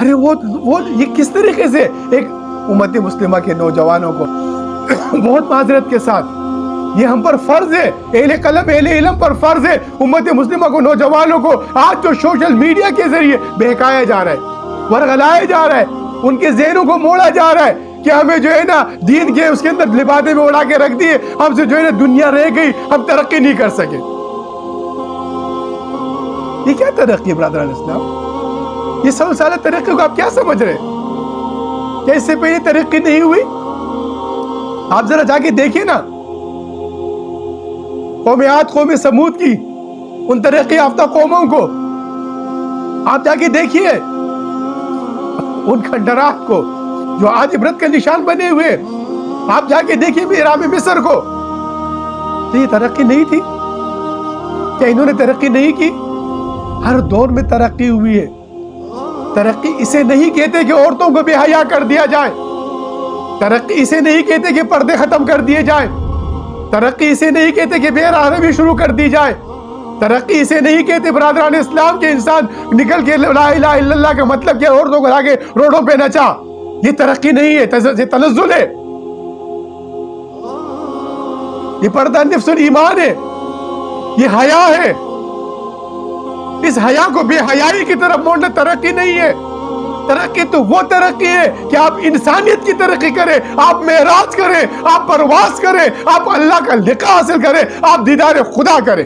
ارے وہ یہ کس طریقے سے ایک امت مسلمہ کے نوجوانوں کو بہت معذرت کے ساتھ یہ ہم پر فرض ہے، اہل قلم اہل علم پر فرض ہے، امت مسلمہ کو نوجوانوں کو آج جو سوشل میڈیا کے ذریعے بہکایا جا رہا ہے، ورغلایا جا رہا ہے، ان کے ذہنوں کو موڑا جا رہا ہے کہ ہمیں جو ہے نا دین کے اس کے اندر لبادے میں اڑا کے رکھ دیے، ہم سے جو ہے نا دنیا رہ گئی، ہم ترقی نہیں کر سکے۔ یہ کیا ترقی برادران اسلام؟ یہ 100 سالہ ترقی کو آپ کیا سمجھ رہے ہیں؟ کیا اس سے پہلے ترقی نہیں ہوئی؟ آپ ذرا جا کے دیکھیں نا قوم عاد قوم سمود کی ان ترقی یافتہ قوموں کو، آپ جا کے دیکھیے ان کھنڈرات کو جو آج عبرت کا نشان بنے ہوئے، آپ جا کے دیکھیے محراب مصر کو۔ تو یہ ترقی نہیں تھی؟ کیا انہوں نے ترقی نہیں کی؟ ہر دور میں ترقی ہوئی ہے۔ ترقی اسے نہیں کہتے کہ عورتوں کو بے حیا کر دیا جائے، ترقی اسے نہیں کہتے کہ پردے ختم کر دیے جائیں، ترقی اسے نہیں کہتے کہ بے راہروی شروع کر دی جائے، ترقی اسے نہیں کہتے برادران اسلام کے انسان نکل کے لا الہ الا اللہ کا مطلب کیا عورتوں کو لا کے روڈوں پہ نچا۔ یہ ترقی نہیں ہے، یہ تنزل ہے، یہ پردہ نفس الایمان ہے، یہ حیا ہے۔ اس حیا کو بے حیائی کی طرف موڑنا ترقی نہیں ہے۔ ترقی تو وہ ترقی ہے کہ آپ انسانیت کی ترقی کریں، آپ معراج کریں، آپ پرواز کریں، آپ اللہ کا لقاء حاصل کریں، آپ دیدار خدا کریں۔